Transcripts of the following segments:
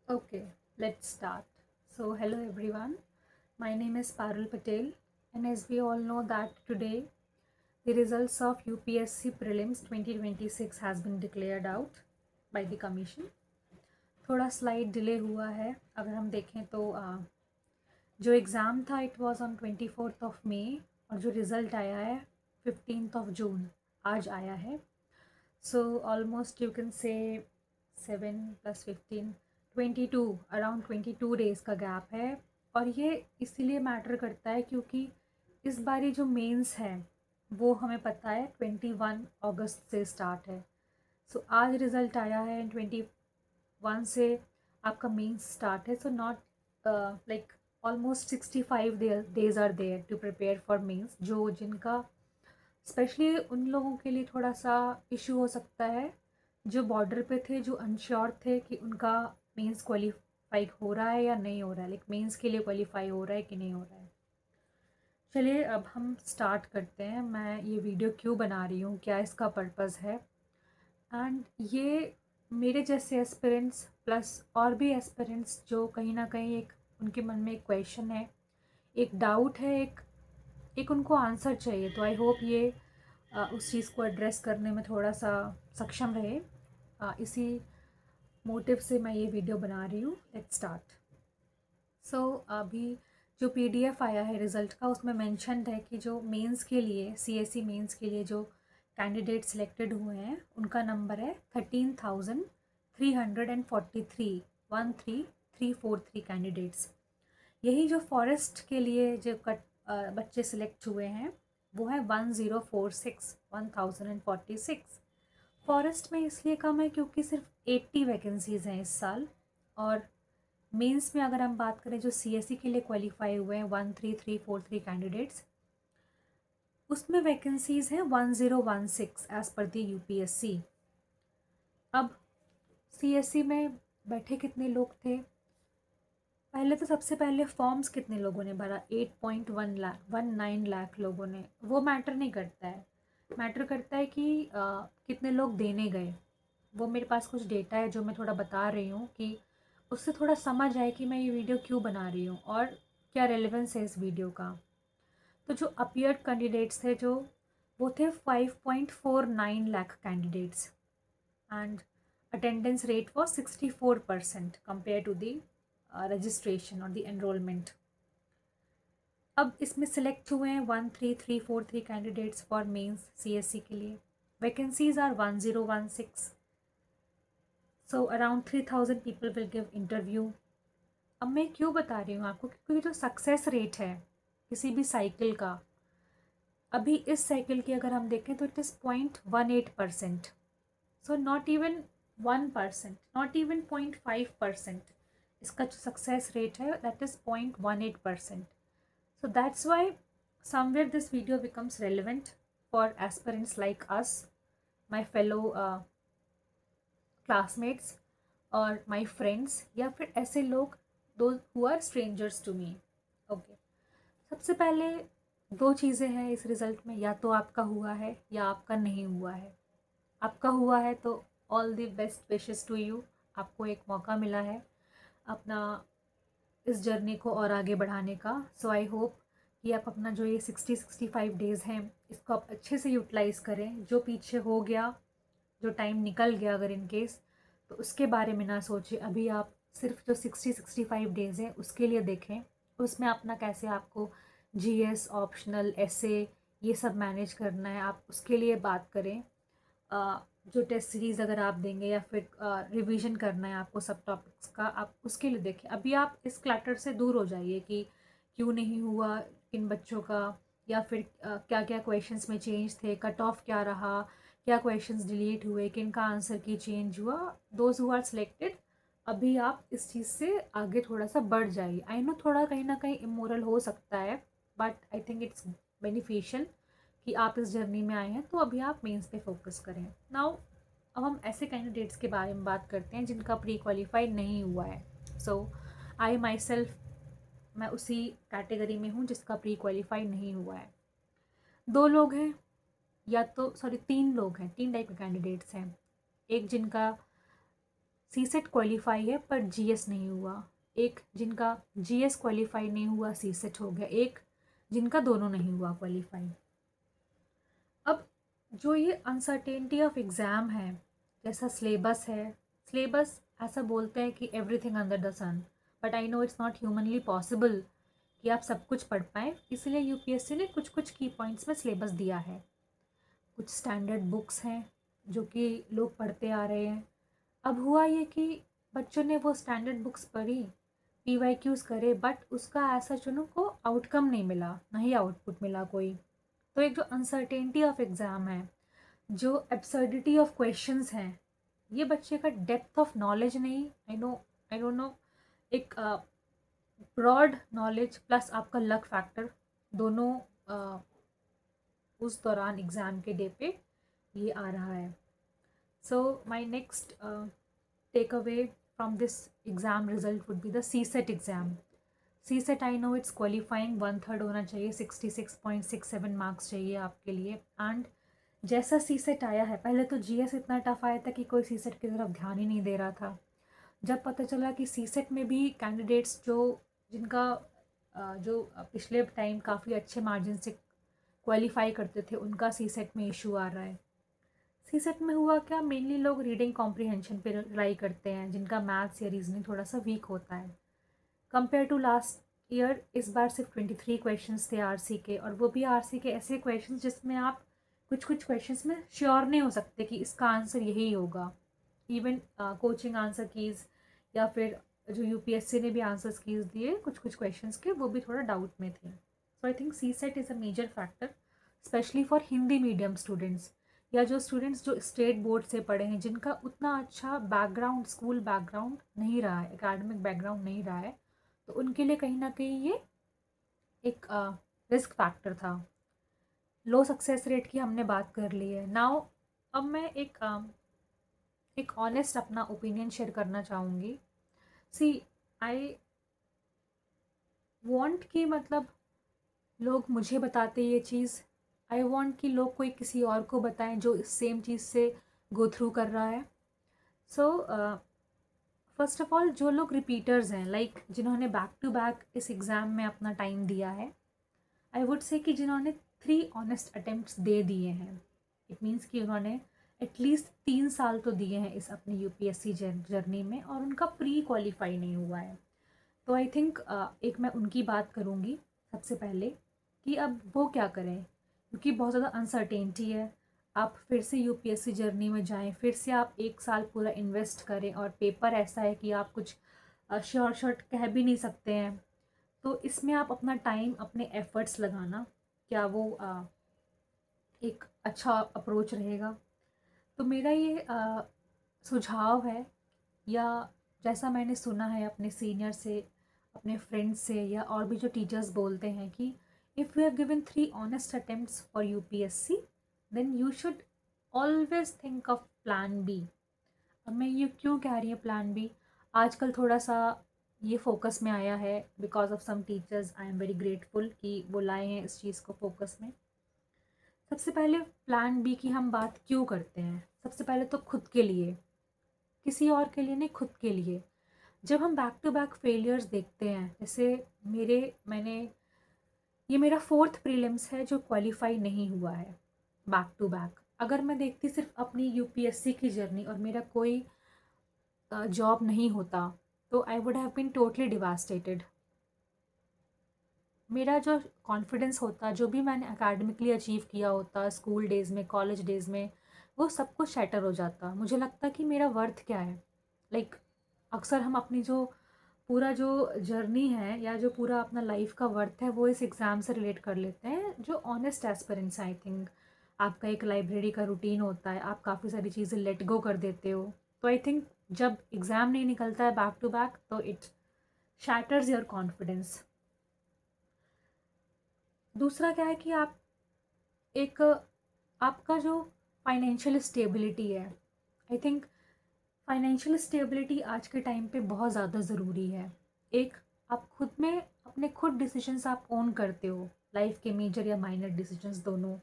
Okay, let's start. So, hello everyone. My name is Parul Patel, and as we all know that today the results of UPSC Prelims 2026 has been declared out by the commission. थोड़ा slide delay हुआ है अगर हम देखें तो जो exam था it was on 24 और जो रिज़ल्ट आया है 15 आज आया है. So almost you can say 7 + 15 22 around 22 days का गैप है. और ये इसीलिए मैटर करता है क्योंकि इस बारी जो मेंस है वो हमें पता है 21 अगस्त से स्टार्ट है. सो आज रिज़ल्ट आया है 21 से आपका मेंस स्टार्ट है. So not like almost 65 days are there to prepare for mains. जो जिनका स्पेशली उन लोगों के लिए थोड़ा सा इशू हो सकता है जो बॉर्डर पे थे, जो अनश्योर थे कि उनका मेंस क्वालिफाई हो रहा है या नहीं हो रहा है, लाइक मेंस के लिए क्वालिफाई हो रहा है कि नहीं हो रहा है. चलिए अब हम स्टार्ट करते हैं. मैं ये वीडियो क्यों बना रही हूँ, क्या इसका पर्पज़ है, एंड ये मेरे जैसे एस्पिरेंट्स प्लस और भी एस्पिरेंट्स जो कहीं ना कहीं एक उनके मन में एक क्वेश्चन है, एक डाउट है, एक उनको आंसर चाहिए. तो आई होप ये उस चीज़ को एड्रेस करने में थोड़ा सा सक्षम रहे. इसी मोटिव से मैं ये वीडियो बना रही हूँ. Let's start. सो अभी जो पीडीएफ आया है रिज़ल्ट का उसमें मेंशन्ड है कि जो मेंस के लिए सीएससी मेंस के लिए जो कैंडिडेट सिलेक्टेड हुए हैं उनका नंबर है 13,343 13,343 कैंडिडेट्स. यही जो फॉरेस्ट के लिए जो बच्चे सिलेक्ट हुए हैं वो है 1046. फॉरेस्ट में इसलिए कम है क्योंकि सिर्फ 80 वैकेंसीज़ हैं इस साल. और मेंस में अगर हम बात करें जो सीएससी के लिए क्वालिफाई हुए हैं 13,343 कैंडिडेट्स, उसमें वैकेंसीज़ हैं 1016 एज़ पर दी यूपीएससी. अब सीएससी में बैठे कितने लोग थे, पहले तो सबसे पहले फॉर्म्स कितने लोगों ने भरा, 8.19 लाख लोगों ने. वो मैटर नहीं करता है, मैटर करता है कि कितने लोग देने गए. वो मेरे पास कुछ डेटा है जो मैं थोड़ा बता रही हूँ कि उससे थोड़ा समझ आए कि मैं ये वीडियो क्यों बना रही हूँ और क्या रेलेवेंस है इस वीडियो का. तो जो अपीयर्ड कैंडिडेट्स थे जो वो थे 5.49 lakh candidates, and attendance rate was 64% compare to the registration और दी एनरोलमेंट. अब इसमें सिलेक्ट हुए हैं 13,343 कैंडिडेट्स फॉर मेंस सीएससी के लिए. Vacancies are 1016. So around 3,000 people will give interview. अब मैं क्यों बता रही हूँ आपको, क्योंकि जो सक्सेस रेट है किसी भी साइकिल का, अभी इस साइकिल की अगर हम देखें तो it is 0.18%. So not even 1%, not even 0.5%. इसका जो सक्सेस रेट है that is 0.18%. So that's why somewhere this video becomes relevant for aspirants like us, my fellow classmates और my friends या फिर ऐसे लोग those who are strangers to me. Okay. सबसे पहले दो चीज़ें हैं इस रिज़ल्ट में, या तो आपका हुआ है या आपका नहीं हुआ है. आपका हुआ है तो all the best wishes to you. आपको एक मौका मिला है अपना इस जर्नी को और आगे बढ़ाने का. सो आई होप कि आप अपना जो ये 65 डेज़ हैं इसको आप अच्छे से यूटिलाइज़ करें. जो पीछे हो गया, जो टाइम निकल गया अगर इन केस, तो उसके बारे में ना सोचें. अभी आप सिर्फ जो 65 डेज़ हैं उसके लिए देखें, उसमें अपना कैसे आपको जीएस, ऑप्शनल, एसए ये सब मैनेज करना है, आप उसके लिए बात करें. जो टेस्ट सीरीज़ अगर आप देंगे या फिर रिवीजन करना है आपको सब टॉपिक्स का, आप उसके लिए देखें. अभी आप इस क्लटर से दूर हो जाइए कि क्यों नहीं हुआ किन बच्चों का, या फिर क्या क्या क्वेश्चंस में चेंज थे, कट ऑफ क्या रहा, क्या क्वेश्चंस डिलीट हुए, किन का आंसर की चेंज हुआ, दोज हु आर सिलेक्टेड. अभी आप इस चीज़ से आगे थोड़ा सा बढ़ जाइए. आई नो थोड़ा कहीं ना कहीं इमोरल हो सकता है, but I think it's beneficial कि आप इस जर्नी में आए हैं. तो अभी आप मेंस पे फोकस करें. नाउ अब हम ऐसे कैंडिडेट्स के बारे में बात करते हैं जिनका प्री क्वालिफाई नहीं हुआ है. सो आई माई सेल्फ, मैं उसी कैटेगरी में हूँ जिसका प्री क्वालिफाई नहीं हुआ है. दो लोग हैं, या तो सॉरी तीन लोग हैं, तीन टाइप के कैंडिडेट्स हैं. एक जिनका सीसेट क्वालिफाई है पर जीएस नहीं हुआ, एक जिनका जीएस क्वालिफाई नहीं हुआ सीसेट हो गया, एक जिनका दोनों नहीं हुआ क्वालिफाई। अब जो ये अनसर्टेनिटी ऑफ एग्ज़ाम है, जैसा सिलेबस है, सिलेबस ऐसा बोलते हैं कि everything under the sun, but I know it's not humanly possible कि आप सब कुछ पढ़ पाएँ, इसलिए यूपीएससी ने कुछ कुछ की पॉइंट्स में सिलेबस दिया है। कुछ स्टैंडर्ड बुक्स हैं जो कि लोग पढ़ते आ रहे हैं। अब हुआ ये कि बच्चों ने वो स्टैंडर्ड बुक्स पढ़ी, पीवाईक्यूज़ करे, बट उसका ऐसा चुनो को आउटकम नहीं मिला, ना ही आउटपुट मिला कोई। तो एक जो अनसर्टेनिटी ऑफ एग्ज़ाम है, जो एब्सर्डिटी ऑफ क्वेश्चंस हैं, ये बच्चे का डेप्थ ऑफ नॉलेज नहीं, आई डोंट नो, एक ब्रॉड नॉलेज प्लस आपका लक फैक्टर दोनों उस दौरान एग्ज़ाम के डे पे ये आ रहा है। So my next takeaway from this exam result would be the CSAT exam. CSAT I know it's qualifying 1/3 होना चाहिए, 66.67 मार्क्स चाहिए आपके लिए। एंड जैसा सीसेट आया है, पहले तो जीएस इतना टफ आया था कि कोई सीसेट की तरफ ध्यान ही नहीं दे रहा था। जब पता चला कि सीसेट में भी कैंडिडेट्स जिनका जो पिछले टाइम काफ़ी अच्छे मार्जिन से क्वालिफाई करते थे, उनका सीसेट में इशू आ रहा है। सीसेट में हुआ क्या, मेनली लोग रीडिंग कॉम्प्रिहेंशन पे रिलाई करते हैं, जिनका मैथ्स या रीजनिंग थोड़ा सा वीक होता है। कंपेयर टू लास्ट ईयर इस बार सिर्फ 23 क्वेश्चंस थे आरसी के, और वो भी आरसी के ऐसे क्वेश्चंस जिसमें आप कुछ कुछ क्वेश्चंस में श्योर नहीं हो सकते कि इसका आंसर यही होगा। इवन कोचिंग आंसर कीज़ या फिर जो यूपीएससी ने भी आंसर्स कीज़ दिए कुछ कुछ क्वेश्चंस के, वो भी थोड़ा डाउट में थे। So I think CSAT is a major factor, specially for Hindi medium students, या जो स्टूडेंट्स जो स्टेट बोर्ड से पढ़े हैं, जिनका उतना अच्छा बैकग्राउंड, स्कूल बैकग्राउंड नहीं रहा है, एकेडमिक बैकग्राउंड नहीं रहा है, तो उनके लिए कहीं ना कहीं ये एक रिस्क फैक्टर था। लो सक्सेस रेट की हमने बात कर ली है। नाउ अब मैं एक ऑनेस्ट अपना ओपिनियन शेयर करना चाहूँगी। सी आई वॉन्ट कि मतलब लोग मुझे बताते ये चीज़, आई वॉन्ट कि लोग कोई किसी और को बताएं जो इस सेम चीज़ से गो थ्रू कर रहा है। सो फर्स्ट ऑफ ऑल, जो लोग रिपीटर्स हैं, लाइक जिन्होंने बैक टू बैक इस एग्ज़ाम में अपना टाइम दिया है, आई वुड से कि जिन्होंने 3 ऑनेस्ट अटेम्प्ट्स दे दिए हैं, इट मीन्स कि उन्होंने एटलीस्ट 3 साल तो दिए हैं इस अपनी यूपीएससी जर्नी में, और उनका प्री क्वालिफाई नहीं हुआ है। तो आई थिंक एक मैं उनकी बात करूँगी सबसे पहले कि अब वो क्या करें, क्योंकि बहुत ज़्यादा अनसर्टेनिटी है। आप फिर से यूपीएससी जर्नी में जाएं, फिर से आप 1 साल पूरा इन्वेस्ट करें, और पेपर ऐसा है कि आप कुछ श्योर शॉर्ट कह भी नहीं सकते हैं। तो इसमें आप अपना टाइम, अपने एफर्ट्स लगाना, क्या वो एक अच्छा अप्रोच रहेगा? तो मेरा ये सुझाव है, या जैसा मैंने सुना है अपने सीनियर से, अपने फ्रेंड्स से, या और भी जो टीचर्स बोलते हैं कि if you have given 3 honest attempts for UPSC, then you should always think of plan B. अब मैं ये क्यों कह रही हूँ प्लान बी, आजकल थोड़ा सा ये फोकस में आया है because of some teachers, I am very grateful कि वो लाए हैं इस चीज़ को फोकस में। सबसे पहले प्लान बी की हम बात क्यों करते हैं, सबसे पहले तो खुद के लिए, किसी और के लिए नहीं, खुद के लिए। जब हम बैक टू बैक फेलियर्स देखते हैं, जैसे मैंने ये मेरा 4th प्रीलिम्स है जो क्वालिफाई नहीं हुआ है बैक टू बैक। अगर मैं देखती सिर्फ अपनी यूपीएससी की जर्नी और मेरा कोई जॉब नहीं होता, तो I would have been totally devastated. मेरा जो कॉन्फिडेंस होता, जो भी मैंने एकेडमिकली अचीव किया होता स्कूल डेज़ में, कॉलेज डेज़ में, वो सब कुछ शैटर हो जाता। मुझे लगता कि मेरा वर्थ क्या है। लाइक अक्सर हम अपनी जो पूरा जो जर्नी है, या जो पूरा अपना लाइफ का वर्थ है, वो इस एग्ज़ाम से रिलेट कर लेते हैं। जो ऑनेस्ट एस्पिरेंट्स, आई थिंक आपका एक लाइब्रेरी का रूटीन होता है, आप काफ़ी सारी चीज़ें लेट गो कर देते हो। तो आई थिंक जब एग्ज़ाम नहीं निकलता है बैक टू बैक, तो इट शैटर्स योर कॉन्फिडेंस। दूसरा क्या है कि एक आपका जो फाइनेंशियल स्टेबिलिटी है, आई थिंक फाइनेंशियल स्टेबिलिटी आज के टाइम पे बहुत ज़्यादा ज़रूरी है। एक, आप खुद में अपने खुद डिसीजंस आप ओन करते हो, लाइफ के मेजर या माइनर डिसीजंस दोनों।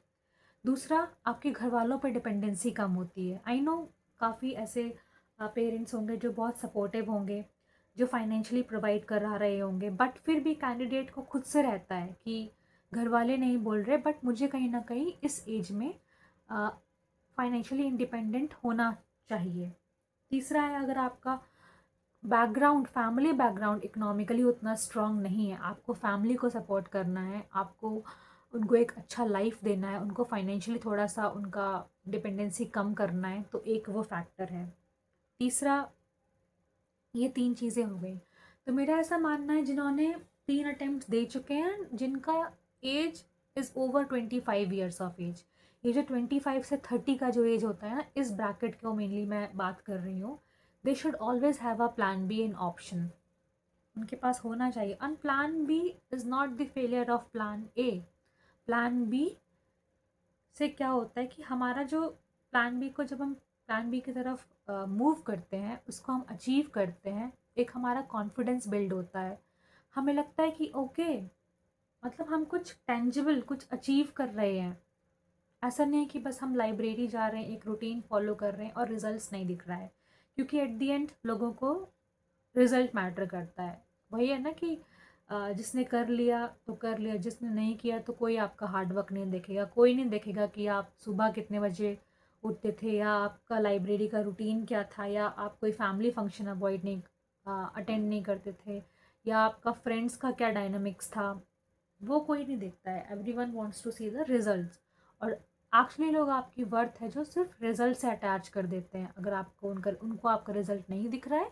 दूसरा, आपके घर वालों पर डिपेंडेंसी कम होती है। आई नो काफ़ी ऐसे पेरेंट्स होंगे जो बहुत सपोर्टिव होंगे, जो फाइनेंशियली प्रोवाइड करा रहे होंगे, बट फिर भी कैंडिडेट को खुद से रहता है कि घर वाले नहीं बोल रहे बट मुझे कहीं ना कहीं इस एज में फाइनेंशियली इंडिपेंडेंट होना चाहिए। तीसरा है, अगर आपका बैकग्राउंड, फैमिली बैकग्राउंड इकोनॉमिकली उतना स्ट्रांग नहीं है, आपको फैमिली को सपोर्ट करना है, आपको उनको एक अच्छा लाइफ देना है, उनको फाइनेंशियली थोड़ा सा उनका डिपेंडेंसी कम करना है, तो एक वो फैक्टर है। तीसरा, ये 3 चीज़ें हो गई। तो मेरा ऐसा मानना है जिन्होंने 3 अटेम्प्ट्स दे चुके हैं, जिनका age is over 25 years of age, ये जो 25 से 30 का जो एज होता है ना, इस ब्रैकेट को मेनली मैं बात कर रही हूँ। They should always have a plan B in option, उनके पास होना चाहिए। And plan B is not the failure of plan A. Plan B से क्या होता है कि हमारा जो प्लान बी को, जब हम प्लान बी की तरफ मूव करते हैं, उसको हम अचीव करते हैं, एक हमारा कॉन्फिडेंस बिल्ड होता है, हमें लगता है कि ओके, मतलब हम कुछ टेंजिबल कुछ अचीव कर रहे हैं। ऐसा नहीं है कि बस हम लाइब्रेरी जा रहे हैं, एक रूटीन फॉलो कर रहे हैं और रिजल्ट्स नहीं दिख रहा है, क्योंकि एट दी एंड लोगों को रिजल्ट मैटर करता है। वही है ना कि जिसने कर लिया तो कर लिया, जिसने नहीं किया तो कोई आपका हार्ड वर्क नहीं देखेगा, कोई नहीं देखेगा कि आप सुबह कितने बजे उठते थे, या आपका लाइब्रेरी का रूटीन क्या था, या आप कोई फैमिली फंक्शन अवॉइड नहीं अटेंड नहीं करते थे, या आपका फ्रेंड्स का क्या डायनामिक्स था, वो कोई नहीं देखता है। Everyone wants to see the results. और एक्चुअली लोग आपकी वर्थ है जो सिर्फ रिजल्ट से अटैच कर देते हैं। अगर आपको उनको आपका रिजल्ट नहीं दिख रहा है,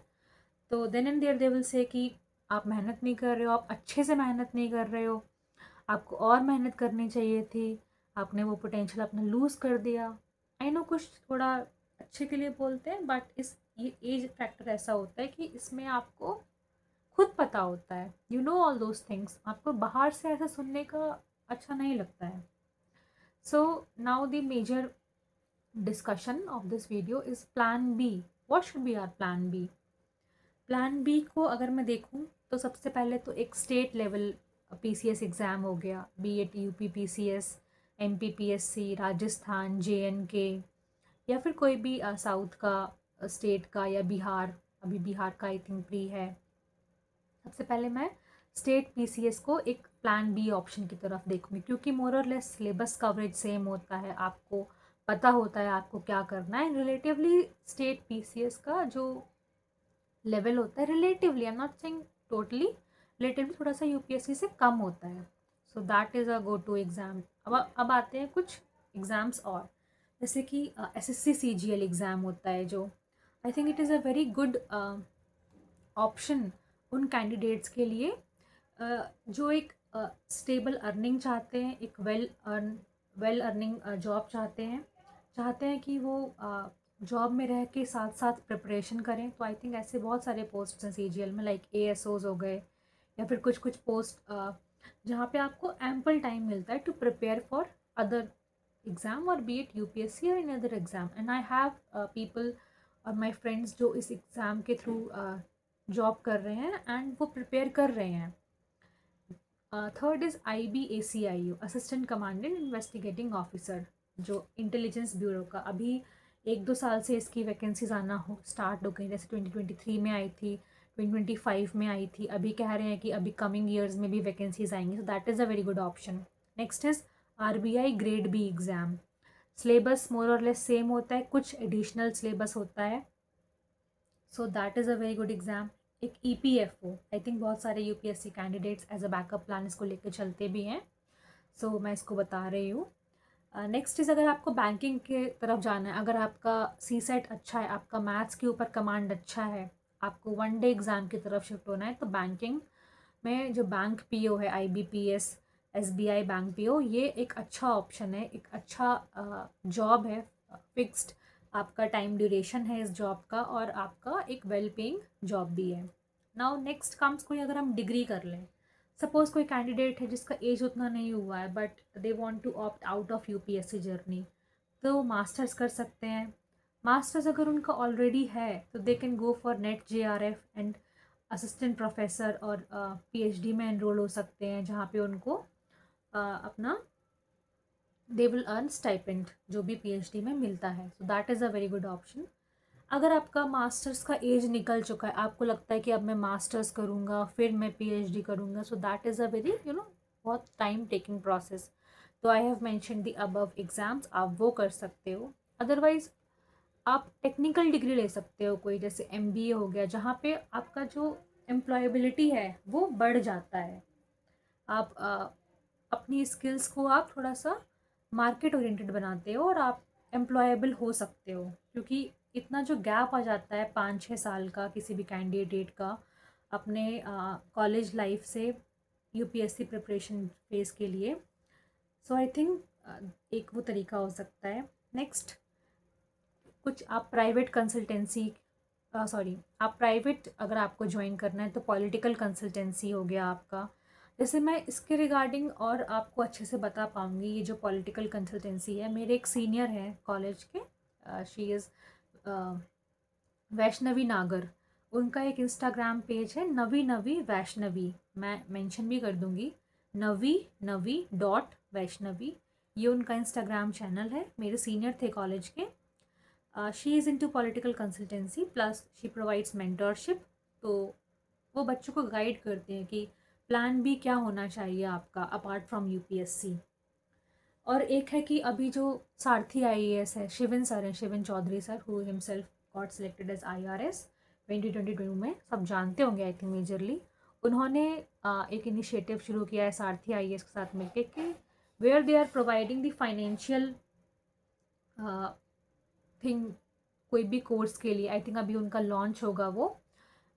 तो then and there they will say कि आप मेहनत नहीं कर रहे हो, आप अच्छे से मेहनत नहीं कर रहे हो, आपको और मेहनत करनी चाहिए थी, आपने वो पोटेंशियल अपना लूज़ कर दिया। आई नो कुछ थोड़ा अच्छे के लिए बोलते हैं, बट ये एज फैक्टर ऐसा होता है कि इसमें आपको खुद पता होता है, you know all those things, आपको बाहर से ऐसा सुनने का अच्छा नहीं लगता है। So now the major discussion of this video is plan B. What should be our plan B? Plan B को अगर मैं देखूं तो सबसे पहले तो एक स्टेट लेवल पीसीएस एग्ज़ाम हो गया, BEd, UP PCS, MPPSC, Rajasthan, J and K, या फिर कोई भी साउथ का स्टेट का, या बिहार, अभी बिहार का आई थिंक प्री है। सबसे पहले मैं स्टेट पीसीएस को एक प्लान बी ऑप्शन की तरफ देखूंगी, क्योंकि मोर और लेस सिलेबस कवरेज सेम होता है, आपको पता होता है आपको क्या करना है। रिलेटिवली स्टेट पीसीएस का जो लेवल होता है, relatively, I am not saying totally, relatively थोड़ा सा यूपीएससी से कम होता है। So that is a go to exam. अब आते हैं कुछ एग्ज़ाम्स और, जैसे कि एसएससी सीजीएल एग्ज़ाम होता है, जो I think it is a very good option उन कैंडिडेट्स के लिए जो एक स्टेबल अर्निंग चाहते हैं, एक वेल अर्निंग जॉब चाहते हैं कि वो जॉब में रह के साथ साथ प्रिपरेशन करें। तो आई थिंक ऐसे बहुत सारे पोस्ट हैं सीजीएल में, लाइक एएसओज हो गए, या फिर कुछ कुछ पोस्ट जहाँ पे आपको एम्पल टाइम मिलता है to prepare for other exam, और बी इट यूपीएससी और in other exam. And I have people और माई फ्रेंड्स जो इस एग्ज़ाम के थ्रू जॉब कर रहे हैं एंड वो प्रिपेयर कर रहे हैं। Third is IBACIU, assistant commandant investigating officer, जो इंटेलिजेंस ब्यूरो का, अभी 1-2 साल से इसकी वैकेंसीज आना स्टार्ट हो गई। जैसे 2023 में आई थी, 2025 में आई थी, अभी कह रहे हैं कि अभी कमिंग ईयर्स में भी वैकेंसीज आएंगी। So that is a very good option. Next is RBI grade B exam. Syllabus more और लेस सेम होता है, कुछ एडिशनल सिलेबस होता है। So that is a very good exam. एक EPFO, आई थिंक बहुत सारे UPSC candidates as a backup plan इसको लेकर चलते भी हैं। सो मैं इसको बता रही हूँ। नेक्स्ट इज़, अगर आपको बैंकिंग के तरफ जाना है, अगर आपका CSET अच्छा है, आपका मैथ्स के ऊपर कमांड अच्छा है, आपको वन डे एग्ज़ाम की तरफ शिफ्ट होना है, तो बैंकिंग में जो बैंक पीओ है, IBPS, SBI बैंक पीओ, ये एक अच्छा ऑप्शन है, एक अच्छा जॉब है, फिक्स्ड आपका टाइम ड्यूरेशन है इस जॉब का, और आपका एक वेल पेइंग जॉब भी है। नाउ नेक्स्ट कम्स, कोई अगर हम डिग्री कर लें, सपोज कोई कैंडिडेट है जिसका एज उतना नहीं हुआ है, but they want to opt out of UPSC journey, तो वो मास्टर्स कर सकते हैं। मास्टर्स अगर उनका ऑलरेडी है तो they can go for net JRF and assistant professor, और PhD में एनरोल हो सकते हैं, जहाँ पे उनको अपना दे विल अर्न स्टाइपेंड जो भी PhD में मिलता है। So that is a very good option. अगर आपका मास्टर्स का एज निकल चुका है, आपको लगता है कि अब मैं मास्टर्स करूँगा फिर मैं पीएचडी करूँगा, सो दैट इज़ अ वेरी बहुत टाइम टेकिंग प्रोसेस। तो I have mention the above exams, आप वो कर सकते हो। अदरवाइज़ आप टेक्निकल डिग्री ले सकते हो कोई, जैसे एमबीए हो गया, जहाँ पे आपका जो एम्प्लॉयबिलिटी है वो बढ़ जाता है। आप अपनी स्किल्स को आप थोड़ा सा मार्केट ओरिएंटेड बनाते हो और आप एम्प्लॉयबल हो सकते हो, क्योंकि इतना जो गैप आ जाता है 5-6 साल का किसी भी कैंडिडेट का अपने कॉलेज लाइफ से यूपीएससी प्रिपरेशन फेज़ के लिए। सो आई थिंक एक वो तरीका हो सकता है। नेक्स्ट, कुछ आप प्राइवेट कंसल्टेंसी, सॉरी, आप प्राइवेट अगर आपको ज्वाइन करना है तो पॉलिटिकल कंसल्टेंसी हो गया आपका। जैसे मैं इसके रिगार्डिंग और आपको अच्छे से बता पाऊँगी, ये जो पॉलिटिकल कंसल्टेंसी है, मेरे एक सीनियर हैं कॉलेज के, शी इज़ वैष्णवी नागर। उनका एक इंस्टाग्राम पेज है, नवी नवी वैष्णवी, मैं मेंशन भी कर दूँगी, नवी नवी डॉट वैष्णवी, ये उनका इंस्टाग्राम चैनल है। मेरे सीनियर थे कॉलेज के। She is into political consultancy plus she provides mentorship. तो वो बच्चों को गाइड करते हैं कि प्लान बी क्या होना चाहिए आपका अपार्ट फ्रॉम यूपीएससी। और एक है कि अभी जो सारथी आईएएस है, शिवन सर हैं, Shivan Chaudhary sir, who himself got selected as IRS 2022 में, सब जानते होंगे आई थिंक मेजरली। उन्होंने एक इनिशिएटिव शुरू किया है सारथी आईएएस के साथ मिलकर कि where they are providing the financial thing कोई भी कोर्स के लिए। आई थिंक अभी उनका लॉन्च होगा वो,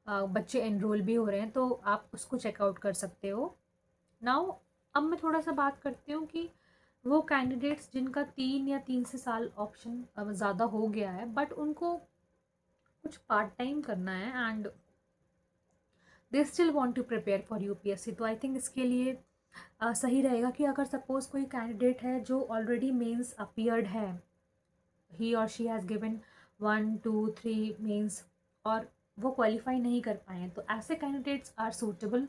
बच्चे एनरोल भी हो रहे हैं, तो आप उसको चेकआउट कर सकते हो। नाउ अब मैं थोड़ा सा बात करती हूँ कि वो कैंडिडेट्स जिनका 3 या 3 से साल ऑप्शन ज़्यादा हो गया है, बट उनको कुछ पार्ट टाइम करना है and they still want to prepare for UPSC. तो आई थिंक इसके लिए सही रहेगा कि अगर सपोज़ कोई कैंडिडेट है जो ऑलरेडी मेंस अपीयर्ड है, ही और शी हैज़ गिवन 1, 2, 3 मेंस और वो क्वालिफाई नहीं कर पाए हैं, तो ऐसे कैंडिडेट्स आर सूटेबल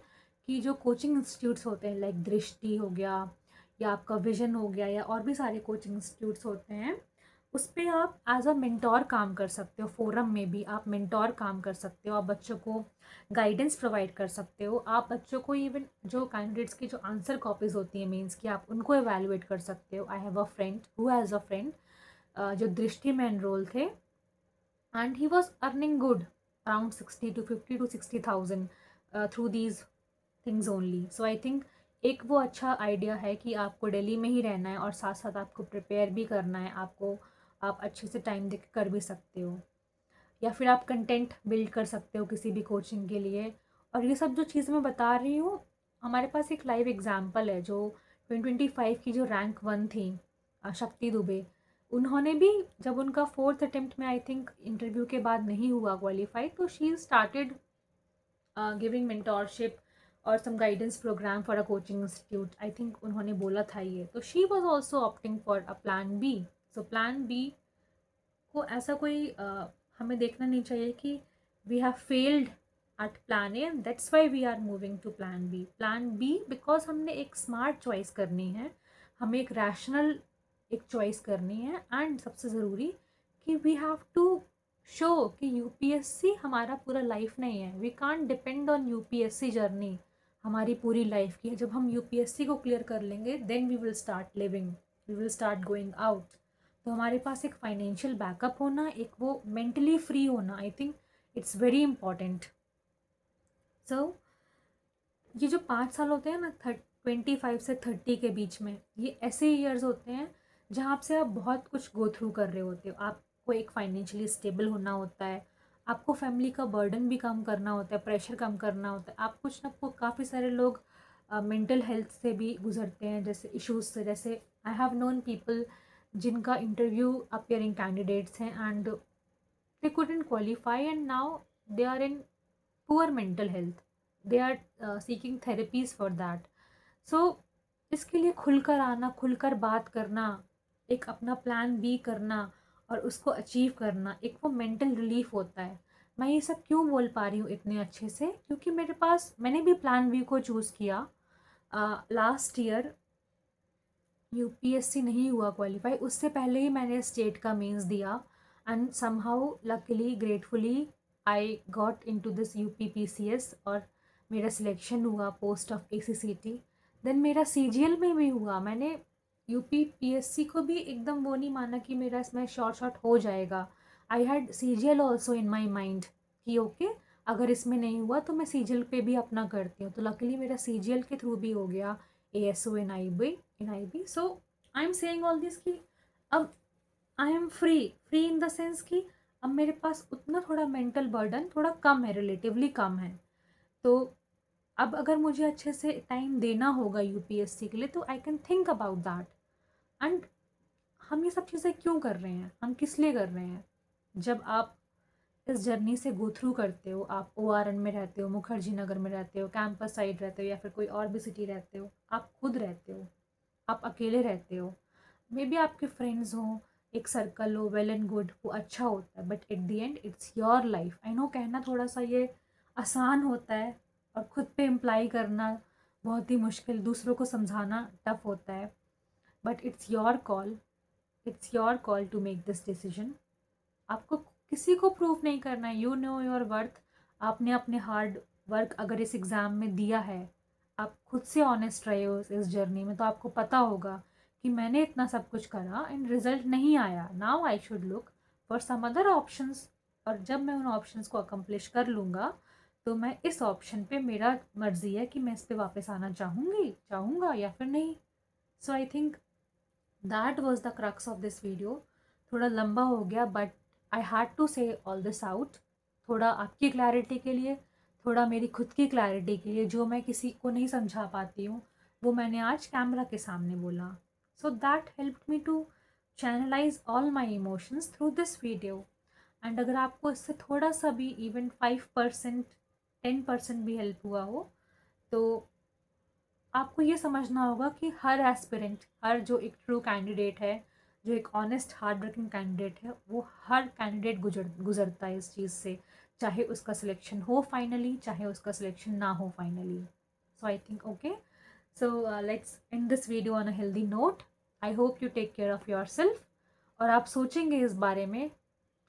कि जो कोचिंग इंस्टीट्यूट्स होते हैं लाइक दृष्टि हो गया या आपका विजन हो गया या और भी सारे कोचिंग इंस्टीट्यूट्स होते हैं, उस पर आप एज अ मेंटोर काम कर सकते हो। फोरम में भी आप मेंटोर काम कर सकते हो, आप बच्चों को गाइडेंस प्रोवाइड कर सकते हो, आप बच्चों को इवन जो कैंडिडेट्स की जो आंसर कॉपीज़ होती हैं मीन्स की, आप उनको एवेलुएट कर सकते हो। I have a friend who has a friend जो दृष्टि में एनरोल थे and he was earning good around 50 to 60 to 60,000 through these things only. So I think एक वो अच्छा आइडिया है कि आपको दिल्ली में ही रहना है और साथ साथ आपको प्रिपेयर भी करना है, आपको आप अच्छे से टाइम देकर कर भी सकते हो, या फिर आप कंटेंट बिल्ड कर सकते हो किसी भी कोचिंग के लिए। और ये सब जो चीज़ें मैं बता रही हूँ, हमारे पास एक लाइव एग्जाम्पल है जो 2025 की जो रैंक 1 थी, शक्ति दुबे। उन्होंने भी जब उनका 4th अटेम्प्ट में आई थिंक इंटरव्यू के बाद नहीं हुआ क्वालिफाई, तो शी स्टार्टेड गिविंग मेंटोरशिप और some guidance program for a coaching institute. I think उन्होंने बोला था ये, तो she was also opting for a plan B. So plan B को ऐसा कोई हमें देखना नहीं चाहिए कि we have failed at plan A and that's why we are moving to plan B. Plan B because हमने एक स्मार्ट चॉइस करनी है, हमें एक रैशनल एक चॉइस करनी है, एंड सबसे ज़रूरी कि वी हैव टू शो कि यूपीएससी हमारा पूरा लाइफ नहीं है। We can't depend on UPSC journey हमारी पूरी लाइफ की है। जब हम यूपीएससी को क्लियर कर लेंगे then we will start living, we will start going out. तो हमारे पास एक फाइनेंशियल बैकअप होना, एक वो मेंटली फ्री होना, I think it's very important. So ये जो 5 साल होते हैं ना, 25 से 30 के बीच में, ये ऐसे ईयर्स होते हैं जहाँ से आप बहुत कुछ गो थ्रू कर रहे होते हो। आपको एक फाइनेंशियली स्टेबल होना होता है, आपको फैमिली का बर्डन भी कम करना होता है, प्रेशर कम करना होता है। आप कुछ ना, आपको काफ़ी सारे लोग मेंटल हेल्थ से भी गुजरते हैं, जैसे इश्यूज से। जैसे आई हैव नोन पीपल जिनका इंटरव्यू अपियरिंग कैंडिडेट्स हैं and they couldn't qualify and now they are in poor mental health, they are seeking therapies for that. So इसके लिए खुलकर आना, खुलकर बात करना, एक अपना प्लान बी करना और उसको अचीव करना, एक वो मेंटल रिलीफ होता है। मैं ये सब क्यों बोल पा रही हूँ इतने अच्छे से, क्योंकि मेरे पास, मैंने भी प्लान बी को चूज़ किया लास्ट ईयर। यूपीएससी नहीं हुआ क्वालिफाई, उससे पहले ही मैंने स्टेट का मेंस दिया and somehow luckily gratefully I got into this UPPCS और मेरा सिलेक्शन हुआ पोस्ट ऑफ ACCT। देन मेरा CGL में भी हुआ। मैंने UPPSC को भी एकदम वो नहीं माना कि मेरा इसमें शॉर्ट हो जाएगा। I had CGL also in my mind कि ओके अगर इसमें नहीं हुआ तो मैं CGL पे भी अपना करती हूँ। तो लकीली मेरा CGL के थ्रू भी हो गया ASO in IB। So I am saying all this कि अब I am free in the sense कि अब मेरे पास उतना थोड़ा मेंटल बर्डन थोड़ा कम है, रिलेटिवली कम है। तो अब अगर मुझे अच्छे से टाइम देना होगा UPSC के लिए तो I can think about that. And हम ये सब चीज़ें क्यों कर रहे हैं, हम किस लिए कर रहे हैं? जब आप इस जर्नी से गो थ्रू करते हो, आप ORN में रहते हो, मुखर्जी नगर में रहते हो, कैंपस साइड रहते हो या फिर कोई और भी सिटी रहते हो, आप खुद रहते हो, आप अकेले रहते हो, मे बी आपके फ्रेंड्स हों, एक सर्कल हो, वेल एंड गुड, वो अच्छा होता है, but at the end it's your life. I know कहना थोड़ा सा ये आसान होता है और खुद पे इम्प्लाई करना बहुत ही मुश्किल, दूसरों को समझाना टफ होता है, but it's your call to make this decision. आपको किसी को प्रूफ नहीं करना है, यू नो योर वर्थ। आपने अपने हार्ड वर्क अगर इस एग्ज़ाम में दिया है, आप खुद से ऑनेस्ट रहे हो इस जर्नी में, तो आपको पता होगा कि मैंने इतना सब कुछ करा एंड रिजल्ट नहीं आया। Now I should look for some other options. और जब मैं उन ऑप्शंस को अकम्प्लिश कर लूँगा तो मैं इस ऑप्शन पे, मेरा मर्ज़ी है कि मैं इस पे वापस आना चाहूँगा या फिर नहीं। So I think that was the crux of this video. थोड़ा लंबा हो गया but I had to say all this out, थोड़ा आपकी क्लैरिटी के लिए, थोड़ा मेरी खुद की क्लैरिटी के लिए। जो मैं किसी को नहीं समझा पाती हूँ वो मैंने आज कैमरा के सामने बोला। So that helped me to channelise all my emotions through this video. And अगर आपको इससे थोड़ा सा भी इवन 5% 10% भी हेल्प हुआ हो तो आपको ये समझना होगा कि हर एस्पिरेंट, हर जो एक ट्रू कैंडिडेट है, जो एक ऑनेस्ट हार्ड वर्किंग कैंडिडेट है, वो हर कैंडिडेट गुजरता है इस चीज़ से, चाहे उसका सिलेक्शन हो फाइनली, चाहे उसका सिलेक्शन ना हो finally. So I think okay, so let's end this video on a healthy note. I hope you take care of yourself. और आप सोचेंगे इस बारे में,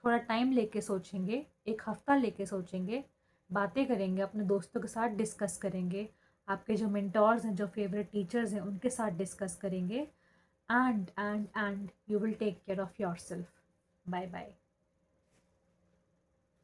थोड़ा टाइम लेके सोचेंगे, एक हफ्ता लेके सोचेंगे, बातें करेंगे, अपने दोस्तों के साथ डिस्कस करेंगे, आपके जो मेंटोर्स हैं, जो फेवरेट टीचर्स हैं, उनके साथ डिस्कस करेंगे, and you will take care of yourself. Bye bye.